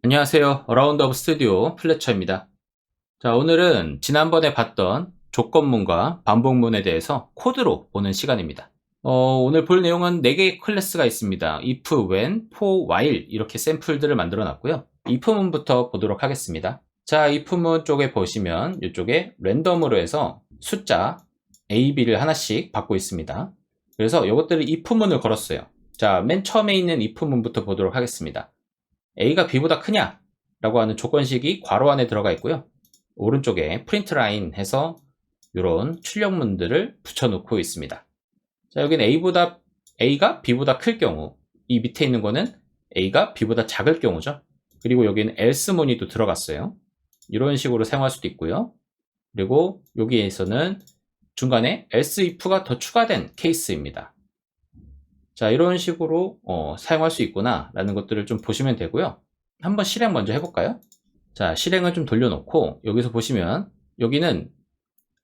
안녕하세요. 어라운드 오브 스튜디오 플래처입니다. 자, 오늘은 지난번에 봤던 조건문과 반복문에 대해서 코드로 보는 시간입니다. 오늘 볼 내용은 4개의 클래스가 있습니다. if, when, for, while 이렇게 샘플들을 만들어 놨고요. if문부터 보도록 하겠습니다. 자, if문 쪽에 보시면 이쪽에 랜덤으로 해서 숫자 A, B를 하나씩 받고 있습니다. 그래서 이것들을 if문을 걸었어요. 자, 맨 처음에 있는 if문부터 보도록 하겠습니다. A가 B보다 크냐? 라고 하는 조건식이 괄호 안에 들어가 있고요. 오른쪽에 프린트 라인 해서 이런 출력문들을 붙여놓고 있습니다. 자, 여기는 A가 B보다 클 경우, 이 밑에 있는 거는 A가 B보다 작을 경우죠. 그리고 여기는 else문이 또 들어갔어요. 이런 식으로 사용할 수도 있고요. 그리고 여기에서는 중간에 else if가 더 추가된 케이스입니다. 자, 이런 식으로 사용할 수 있구나 라는 것들을 좀 보시면 되고요. 한번 실행 먼저 해볼까요? 자, 실행을 좀 돌려놓고 여기서 보시면 여기는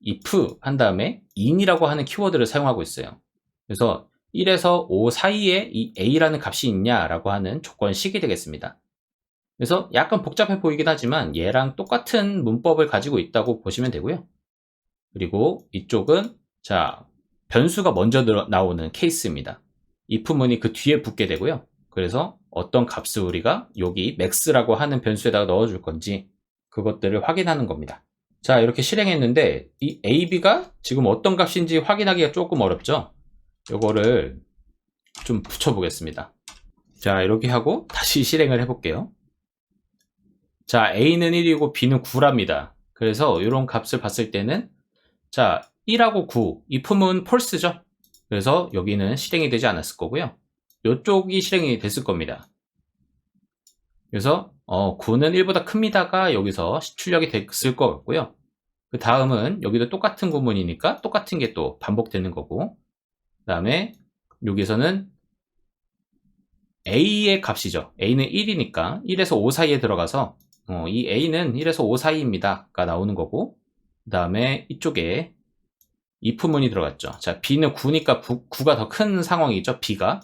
if 한 다음에 in이라고 하는 키워드를 사용하고 있어요. 그래서 1에서 5 사이에 이 a라는 값이 있냐라고 하는 조건식이 되겠습니다. 그래서 약간 복잡해 보이긴 하지만 얘랑 똑같은 문법을 가지고 있다고 보시면 되고요. 그리고 이쪽은 자, 변수가 먼저 나오는 케이스입니다. if문이 그 뒤에 붙게 되고요. 그래서 어떤 값을 우리가 여기 max라고 하는 변수에다가 넣어줄 건지 그것들을 확인하는 겁니다. 자, 이렇게 실행했는데 이 a, b가 지금 어떤 값인지 확인하기가 조금 어렵죠? 이거를 좀 붙여보겠습니다. 자, 이렇게 하고 다시 실행을 해볼게요. 자, a는 1이고 b는 9랍니다. 그래서 이런 값을 봤을 때는 자, 1하고 9, if문 false죠? 그래서 여기는 실행이 되지 않았을 거고요. 이쪽이 실행이 됐을 겁니다. 그래서 9는 1보다 큽니다가 여기서 출력이 됐을 것 같고요. 그 다음은 여기도 똑같은 구문이니까 똑같은 게 또 반복되는 거고, 그 다음에 여기서는 A의 값이죠. A는 1이니까 1에서 5 사이에 들어가서 이 A는 1에서 5 사이입니다가 나오는 거고, 그 다음에 이쪽에 if문이 들어갔죠. 자, B는 9니까 9가 더 큰 상황이죠. B가.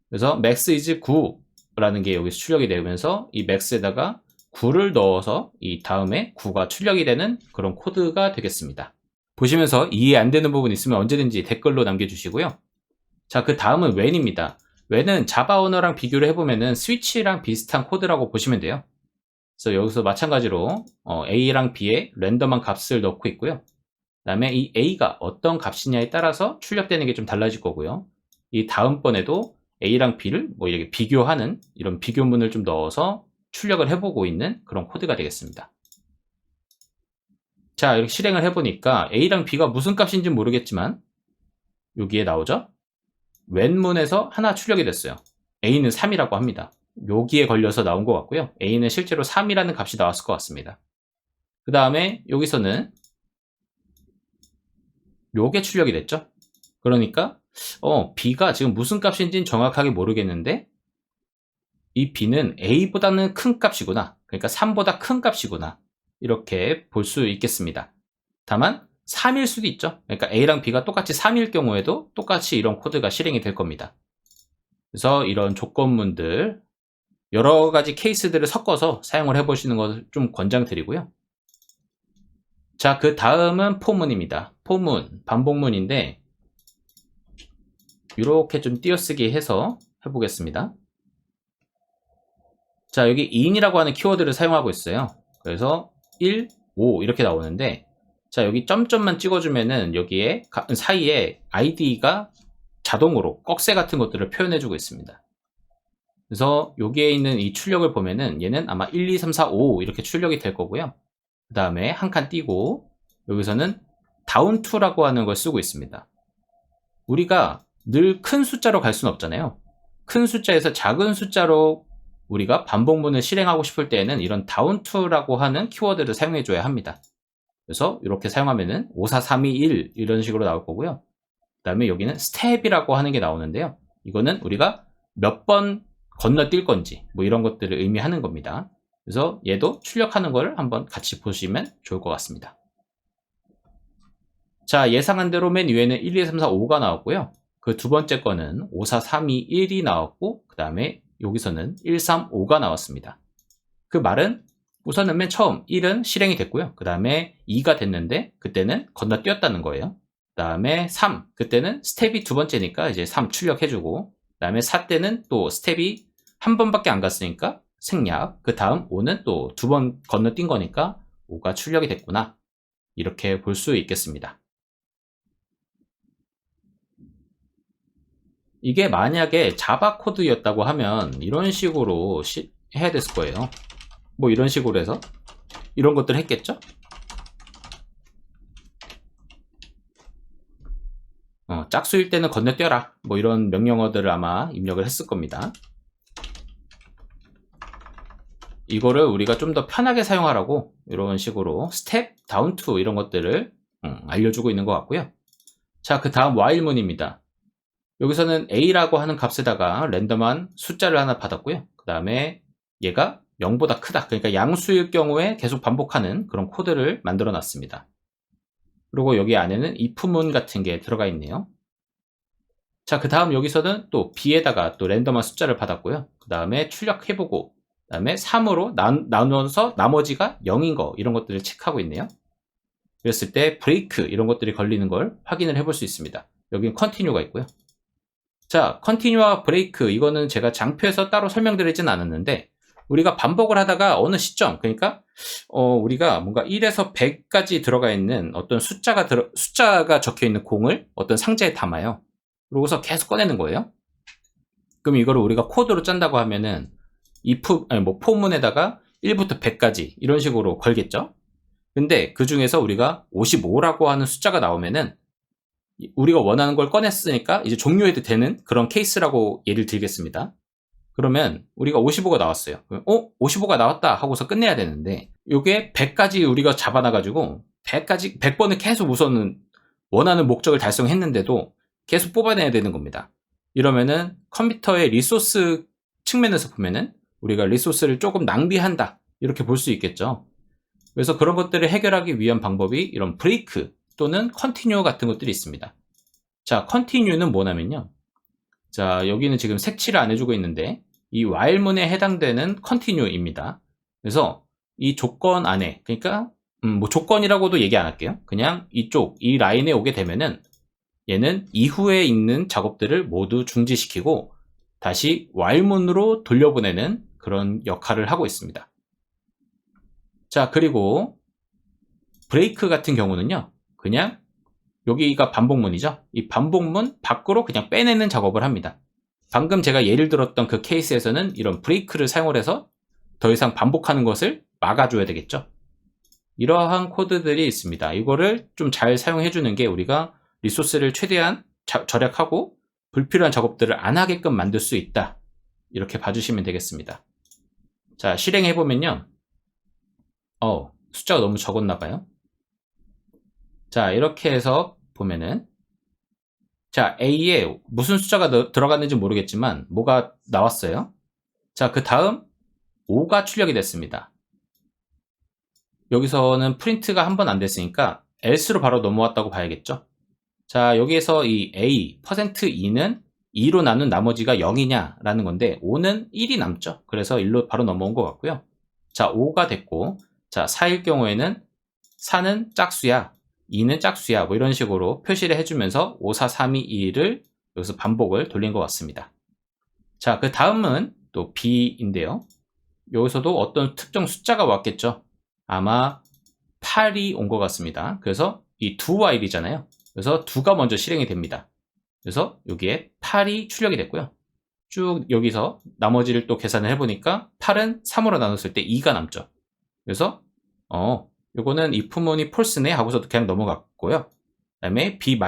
그래서 max is 9라는 게 여기서 출력이 되면서 이 max에다가 9를 넣어서 이 다음에 9가 출력이 되는 그런 코드가 되겠습니다. 보시면서 이해 안 되는 부분 있으면 언제든지 댓글로 남겨주시고요. 자, 그 다음은 when입니다. when은 자바 언어랑 비교를 해보면은 스위치랑 비슷한 코드라고 보시면 돼요. 그래서 여기서 마찬가지로 A랑 B에 랜덤한 값을 넣고 있고요. 그 다음에 이 A가 어떤 값이냐에 따라서 출력되는 게 좀 달라질 거고요. 이 다음번에도 A랑 B를 뭐 이렇게 비교하는 이런 비교문을 좀 넣어서 출력을 해보고 있는 그런 코드가 되겠습니다. 자, 이렇게 실행을 해보니까 A랑 B가 무슨 값인지 모르겠지만 여기에 나오죠? when문에서 하나 출력이 됐어요. A는 3이라고 합니다. 여기에 걸려서 나온 것 같고요. A는 실제로 3이라는 값이 나왔을 것 같습니다. 그 다음에 여기서는 요게 출력이 됐죠. 그러니까 B가 지금 무슨 값인지는 정확하게 모르겠는데 이 B는 A보다는 큰 값이구나. 그러니까 3보다 큰 값이구나. 이렇게 볼 수 있겠습니다. 다만 3일 수도 있죠. 그러니까 A랑 B가 똑같이 3일 경우에도 똑같이 이런 코드가 실행이 될 겁니다. 그래서 이런 조건문들 여러 가지 케이스들을 섞어서 사용을 해보시는 것을 좀 권장드리고요. 자, 그 다음은 for문입니다. for문, 반복문인데 이렇게 좀 띄어쓰기 해서 해보겠습니다. 자, 여기 in이라고 하는 키워드를 사용하고 있어요. 그래서 1, 5 이렇게 나오는데 자, 여기 점점만 찍어주면은 여기에 사이에 id가 자동으로 꺽쇠 같은 것들을 표현해주고 있습니다. 그래서 여기에 있는 이 출력을 보면은 얘는 아마 1, 2, 3, 4, 5 이렇게 출력이 될 거고요. 그 다음에 한 칸 띄고 여기서는 down to라고 하는 걸 쓰고 있습니다. 우리가 늘 큰 숫자로 갈 수는 없잖아요. 큰 숫자에서 작은 숫자로 우리가 반복문을 실행하고 싶을 때에는 이런 down to라고 하는 키워드를 사용해 줘야 합니다. 그래서 이렇게 사용하면은 5, 4, 3, 2, 1 이런 식으로 나올 거고요. 그 다음에 여기는 step이라고 하는 게 나오는데요. 이거는 우리가 몇 번 건너뛸 건지 뭐 이런 것들을 의미하는 겁니다. 그래서 얘도 출력하는 걸 한번 같이 보시면 좋을 것 같습니다. 자, 예상한 대로 맨 위에는 1, 2, 3, 4, 5가 나왔고요. 그 두 번째 거는 5, 4, 3, 2, 1이 나왔고 그 다음에 여기서는 1, 3, 5가 나왔습니다. 그 말은 우선은 맨 처음 1은 실행이 됐고요. 그 다음에 2가 됐는데 그때는 건너뛰었다는 거예요. 그 다음에 3, 그때는 스텝이 두 번째니까 이제 3 출력해주고 그 다음에 4 때는 또 스텝이 한 번밖에 안 갔으니까 생략, 그 다음 5는 또 두 번 건너뛴 거니까 5가 출력이 됐구나, 이렇게 볼 수 있겠습니다. 이게 만약에 자바 코드였다고 하면 이런 식으로 해야 됐을 거예요. 뭐 이런 식으로 해서 이런 것들 했겠죠? 짝수일 때는 건너뛰어라, 뭐 이런 명령어들을 아마 입력을 했을 겁니다. 이거를 우리가 좀 더 편하게 사용하라고 이런 식으로 스텝, 다운 투 이런 것들을 알려주고 있는 것 같고요. 자, 그 다음 while문입니다. 여기서는 a라고 하는 값에다가 랜덤한 숫자를 하나 받았고요. 그 다음에 얘가 0보다 크다, 그러니까 양수일 경우에 계속 반복하는 그런 코드를 만들어 놨습니다. 그리고 여기 안에는 if문 같은 게 들어가 있네요. 자, 그 다음 여기서는 또 b에다가 또 랜덤한 숫자를 받았고요. 그 다음에 출력해보고 그 다음에 3으로 나누어서 나머지가 0인 거, 이런 것들을 체크하고 있네요. 그랬을 때 브레이크 이런 것들이 걸리는 걸 확인을 해볼 수 있습니다. 여기는 컨티뉴가 있고요. 자, 컨티뉴와 브레이크, 이거는 제가 장표에서 따로 설명드리진 않았는데 우리가 반복을 하다가 어느 시점, 그러니까 우리가 뭔가 1에서 100까지 들어가 있는 어떤 숫자가 적혀 있는 공을 어떤 상자에 담아요. 그러고서 계속 꺼내는 거예요. 그럼 이거를 우리가 코드로 짠다고 하면은 포문에다가 1부터 100까지 이런 식으로 걸겠죠. 근데 그 중에서 우리가 55라고 하는 숫자가 나오면은 우리가 원하는 걸 꺼냈으니까 이제 종료해도 되는 그런 케이스라고 예를 들겠습니다. 그러면 우리가 55가 나왔어요. 55가 나왔다 하고서 끝내야 되는데 이게 100까지 우리가 잡아놔가지고 100번을 계속 우선은 원하는 목적을 달성했는데도 계속 뽑아내야 되는 겁니다. 이러면은 컴퓨터의 리소스 측면에서 보면은 우리가 리소스를 조금 낭비한다, 이렇게 볼 수 있겠죠. 그래서 그런 것들을 해결하기 위한 방법이 이런 브레이크 또는 컨티뉴 같은 것들이 있습니다. 자, 컨티뉴는 뭐냐면요, 자, 여기는 지금 색칠을 안 해주고 있는데 이 while문에 해당되는 컨티뉴입니다. 그래서 이 조건 안에, 그러니까 뭐 조건이라고도 얘기 안 할게요. 그냥 이 라인에 오게 되면은 얘는 이후에 있는 작업들을 모두 중지시키고 다시 while문으로 돌려보내는 그런 역할을 하고 있습니다. 자, 그리고 브레이크 같은 경우는요, 그냥 여기가 반복문이죠. 이 반복문 밖으로 그냥 빼내는 작업을 합니다. 방금 제가 예를 들었던 그 케이스에서는 이런 브레이크를 사용을 해서 더 이상 반복하는 것을 막아줘야 되겠죠. 이러한 코드들이 있습니다. 이거를 좀 잘 사용해 주는 게 우리가 리소스를 최대한 절약하고 불필요한 작업들을 안 하게끔 만들 수 있다, 이렇게 봐주시면 되겠습니다. 자, 실행해 보면요, 숫자가 너무 적었나 봐요. 자, 이렇게 해서 보면은, 자, A에 무슨 숫자가 들어갔는지 모르겠지만 뭐가 나왔어요. 자, 그 다음 5가 출력이 됐습니다. 여기서는 프린트가 한 번 안 됐으니까 else로 바로 넘어왔다고 봐야겠죠. 자, 여기에서 이 A, %2는 2로 나눈 나머지가 0이냐 라는 건데 5는 1이 남죠. 그래서 1로 바로 넘어온 것 같고요. 자, 5가 됐고, 자, 4일 경우에는 4는 짝수야, 2는 짝수야, 뭐 이런 식으로 표시를 해주면서 5, 4, 3, 2, 1을 여기서 반복을 돌린 것 같습니다. 자, 그 다음은 또 B인데요. 여기서도 어떤 특정 숫자가 왔겠죠. 아마 8이 온 것 같습니다. 그래서 이 do while이잖아요. 그래서 do가 먼저 실행이 됩니다. 그래서 여기에 8이 출력이 됐고요. 쭉 여기서 나머지를 또 계산을 해보니까 8은 3으로 나눴을 때 2가 남죠. 그래서 요거는 if문이 false네 하고서 그냥 넘어갔고요. 그 다음에 b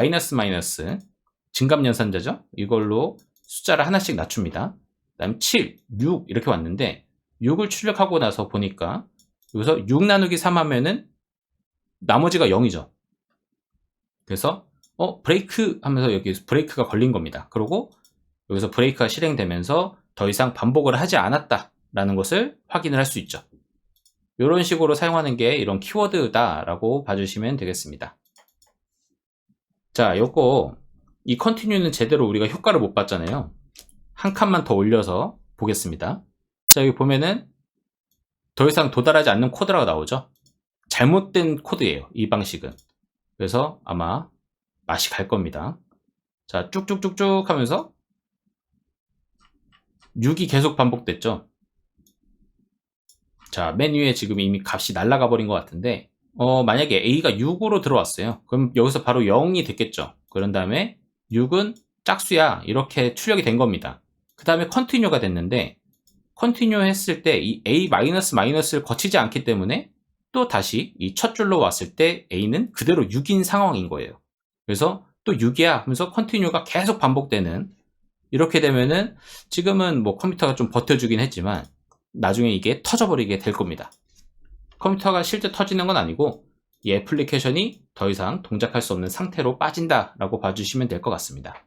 증감연산자죠. 이걸로 숫자를 하나씩 낮춥니다. 그 다음 7, 6 이렇게 왔는데 6을 출력하고 나서 보니까 여기서 6 나누기 3 하면은 나머지가 0이죠. 그래서 브레이크 하면서 여기 브레이크가 걸린 겁니다. 그리고 여기서 브레이크가 실행되면서 더 이상 반복을 하지 않았다라는 것을 확인을 할 수 있죠. 이런 식으로 사용하는 게 이런 키워드다라고 봐주시면 되겠습니다. 자, 요거 이 컨티뉴는 제대로 우리가 효과를 못 봤잖아요. 한 칸만 더 올려서 보겠습니다. 자, 여기 보면은 더 이상 도달하지 않는 코드라고 나오죠. 잘못된 코드예요, 이 방식은. 그래서 아마 맛이 갈 겁니다. 자, 쭉쭉쭉쭉 하면서 6이 계속 반복됐죠. 자, 맨 위에 지금 이미 값이 날아가 버린 것 같은데 만약에 A가 6으로 들어왔어요. 그럼 여기서 바로 0이 됐겠죠. 그런 다음에 6은 짝수야, 이렇게 출력이 된 겁니다. 그 다음에 컨티뉴가 됐는데, 컨티뉴 했을 때 이 A-를 거치지 않기 때문에 또 다시 이 첫 줄로 왔을 때 A는 그대로 6인 상황인 거예요. 그래서 또 6이야 하면서 컨티뉴가 계속 반복되는, 이렇게 되면은 지금은 뭐 컴퓨터가 좀 버텨주긴 했지만 나중에 이게 터져버리게 될 겁니다. 컴퓨터가 실제 터지는 건 아니고 이 애플리케이션이 더 이상 동작할 수 없는 상태로 빠진다라고 봐주시면 될 것 같습니다.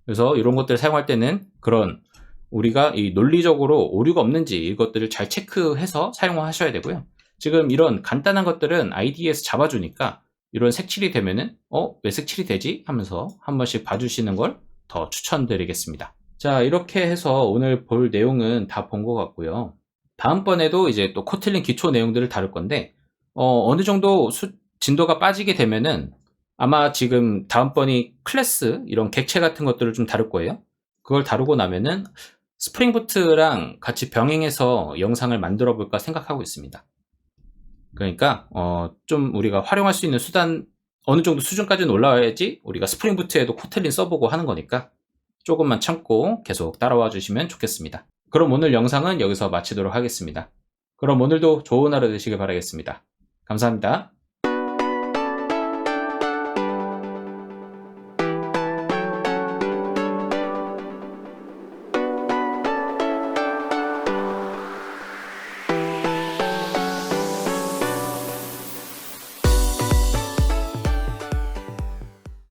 그래서 이런 것들을 사용할 때는 그런 우리가 이 논리적으로 오류가 없는지 이것들을 잘 체크해서 사용하셔야 되고요. 지금 이런 간단한 것들은 IDE에서 잡아주니까 이런 색칠이 되면은 왜 색칠이 되지? 하면서 한 번씩 봐주시는 걸 더 추천드리겠습니다. 자, 이렇게 해서 오늘 볼 내용은 다 본 것 같고요. 다음번에도 이제 또 코틀린 기초 내용들을 다룰 건데 어느 정도 진도가 빠지게 되면은 아마 지금 다음번이 클래스 이런 객체 같은 것들을 좀 다룰 거예요. 그걸 다루고 나면은 스프링부트랑 같이 병행해서 영상을 만들어 볼까 생각하고 있습니다. 그러니까 좀 우리가 활용할 수 있는 수단 어느 정도 수준까지는 올라와야지 우리가 스프링부트에도 코틀린 써보고 하는 거니까 조금만 참고 계속 따라와 주시면 좋겠습니다. 그럼 오늘 영상은 여기서 마치도록 하겠습니다. 그럼 오늘도 좋은 하루 되시길 바라겠습니다. 감사합니다.